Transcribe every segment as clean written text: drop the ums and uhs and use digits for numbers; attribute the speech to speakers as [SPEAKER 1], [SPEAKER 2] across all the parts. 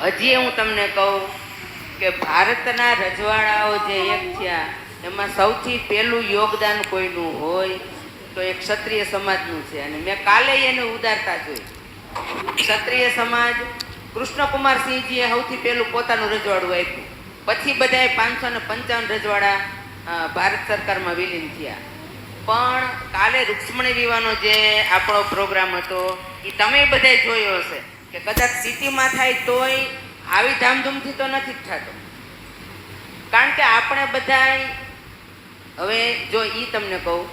[SPEAKER 1] હજી હું તમને કહું કે ભારતના રજવાડાઓ જે એક થયા એમાં સૌથી પહેલું યોગદાન કોઈનું હોય તો એક ક્ષત્રિય સમાજનું છે. અને મેં કાલે એને ઉદારતા જોઈ. ક્ષત્રિય સમાજ કૃષ્ણકુમારસિંહજીએ સૌથી પહેલું પોતાનું રજવાડું આપ્યું. પછી બધાએ 555 રજવાડા ભારત સરકારમાં વિલીન થયા. પણ કાલે રૂક્ષ્મણી વિવાહનો જે આપણો પ્રોગ્રામ હતો એ તમે બધાએ જોયો હશે કે કદાચ સિટીમાં થાય તોય આવી ધામધૂમથી તો નથી જ થતો. કારણ કે આપણે બધા હવે જો એ તમને કહું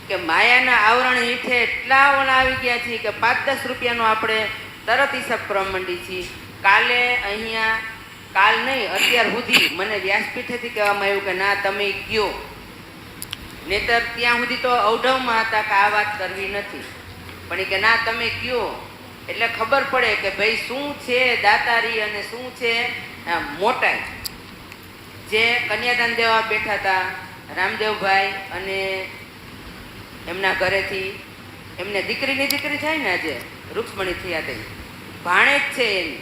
[SPEAKER 1] કે માયાના આવરણ હેઠે એટલા ઓલા આવી ગયા છીએ કે 5-10 રૂપિયાનો આપણે તરત હિસાબ કરવા માંડી છીએ. કાલે અહીંયા કાલ નહીં અત્યાર સુધી મને વ્યાસપીઠેથી કહેવામાં આવ્યું કે ના તમે કયો, નહીતર ત્યાં સુધી તો અવઢવમાં હતા કે આ વાત કરવી નથી, પણ એ કે ના તમે કયો એટલે ખબર પડે કે ભાઈ શું છે દાતારી અને શું છે મોટાઈ. જે કન્યાદાન દેવા બેઠા હતા રામદેવભાઈ અને એમના ઘરેથી એમને દીકરીની દીકરી થાય ને, આજે રૂક્ષ્મણી થયા થઈ ભાણે જ છે એની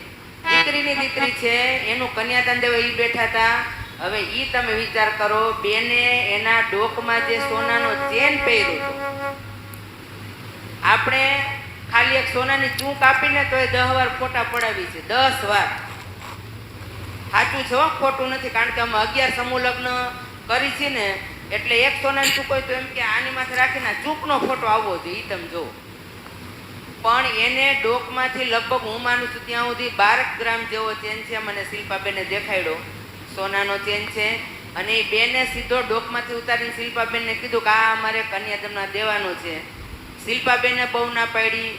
[SPEAKER 1] દીકરીની દીકરી છે, એનું કન્યાદાન દેવા એ બેઠા હતા. હવે એ તમે વિચાર કરો, બેને એના ડોકમાં જે સોનાનો ચેન પહેર્યો હતો, આપણે ખાલી એક સોનાની ચૂંક આપીને તો એ 10 વાર ફોટા પડાવી છે, 10 વાર. સાચું છે, ખોટું નથી. કારણ કે અમે 11 સમૂહ લગ્ન કરી છે ને, એટલે એક સોનાની ચૂક હોય તો એમ કે આની માથે રાખીને ચૂકનો ફોટો આવવો જોઈએ, તમે જો. પણ એને ડોકમાંથી લગભગ હું માનું છું ત્યાં સુધી 12 ગ્રામ જેવો ચેન છે. મને શિલ્પાબેને દેખાડ્યો સોનાનો ચેન છે. અને એ બેને સીધો ડોકમાંથી ઉતારીને શિલ્પાબેનને કીધું કે આ અમારે કન્યાદાનના દેવાનો છે. શિલ્પાબેને બહુ ના પાડી,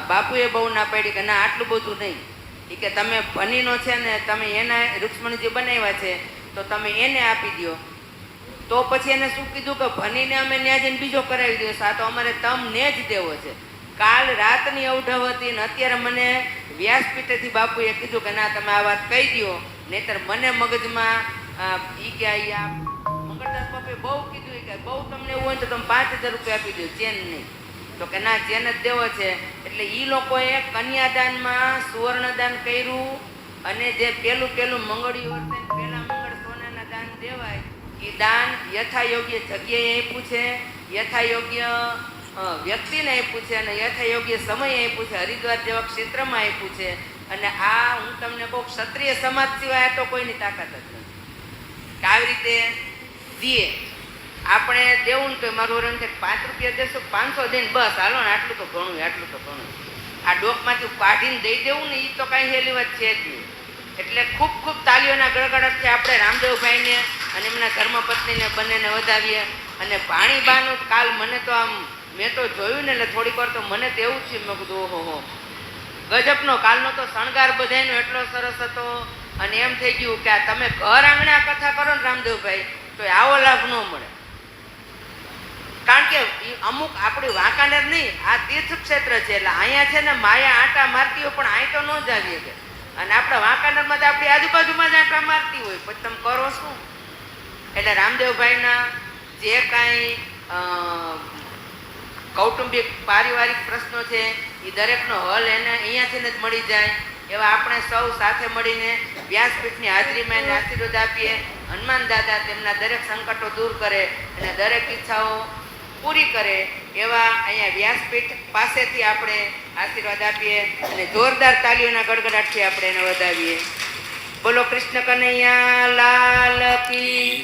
[SPEAKER 1] બાપુએ બહુ ના પાડી કે ના આટલું બધું નહીં. એ કે તમે ભનીનો છે ને, તમે એના રૂક્ષ્મણીજી બનાવ્યા છે તો તમે એને આપી દો. તો પછી એને શું કીધું કે ભનીને અમે ત્યાં જઈને બીજો કરાવી દો, આ તો અમારે તમને જ દેવો છે. કાલ રાતની અવઢવ હતી ને અત્યારે મને વ્યાસપીઠેથી બાપુએ કીધું કે ના તમે આ વાત કહી દો, નહીતર મને મગજમાં ઈ કે આ મંગળદાસ બાપુએ બહુ કીધું કે બહુ તમને એવું હોય તો તમે 5000 રૂપિયા આપી દો, ચેન નહીં. તો કે ના ચેન જ દેવો છે. એટલે એ લોકોએ કન્યાદાનમાં સુવર્ણદાન કર્યું. અને જે પેલું મંગળિયું વર્તે પહેલા મંગળ સોનાના દાન દેવાય, એ દાન યથાયોગ્ય જગ્યાએ આપ્યું છે, યથાયોગ્ય વ્યક્તિને આપ્યું છે, અને યથાયોગ્ય સમય આપ્યું છે, હરિદ્વાર જેવા ક્ષેત્રમાં આપ્યું છે. અને આ હું તમને કહું, ક્ષત્રિય સમાજ સિવાય તો કોઈની તાકાત જ નથી કે આવી રીતે દીએ. આપણે દેવું ને તો મારું રંગ છે 5 રૂપિયા દેશો, 500 દઈને બસ હાલો ને, આટલું તો ઘણું, આટલું તો ઘણું. આ ડોકમાંથી કાઢીને દઈ દેવું ને એ તો કાંઈ હેલી વાત છે જ નહીં. એટલે ખૂબ ખૂબ તાલીઓના ગળગળાટથી આપણે રામદેવભાઈને અને એમના ધર્મપત્નીને બંનેને વધાવીએ. અને ભાણીબાનું કાલ મને તો આમ મેં તો જોયું ને એટલે થોડીક વાર તો મને તો એવું જ છે, મેં કીધું ઓહો ગજબનો કાલનો તો શણગાર બધાયનો એટલો સરસ હતો. અને એમ થઈ ગયું કે આ તમે ઘર આંગણે આ કથા કરો ને રામદેવભાઈ તો આવો લાભ ન મળે. કારણ કે અમુક આપણી વાંકાનેર નહીં, આ તીર્થ ક્ષેત્ર છે, એટલે અહીંયા છે ને માયા આંટા મારતી હોય, પણ અહીં તો ન જ આવીએ કે. અને આપણા વાંકાનેરમાં તો આપણી આજુબાજુમાં જ આંટા મારતી હોય, પછી તમે કરો શું? એટલે રામદેવભાઈના જે કાંઈ કૌટુંબિક પારિવારિક પ્રશ્નો છે એ દરેકનો હલ એને અહીંયાથી જ મળી જાય. એવા આપણે સૌ સાથે મળીને વ્યાસપીઠની હાજરીમાં એને આશીર્વાદ આપીએ. હનુમાન દાદા તેમના દરેક સંકટો દૂર કરે અને દરેક ઈચ્છાઓ પૂરી કરે, એવા અહીંયા વ્યાસપીઠ પાસેથી આપણે આશીર્વાદ આપીએ. અને જોરદાર તાલીઓના ગડગડાટથી આપણે એને વધાવીએ. બોલો કૃષ્ણ કનૈયા લાલ કી.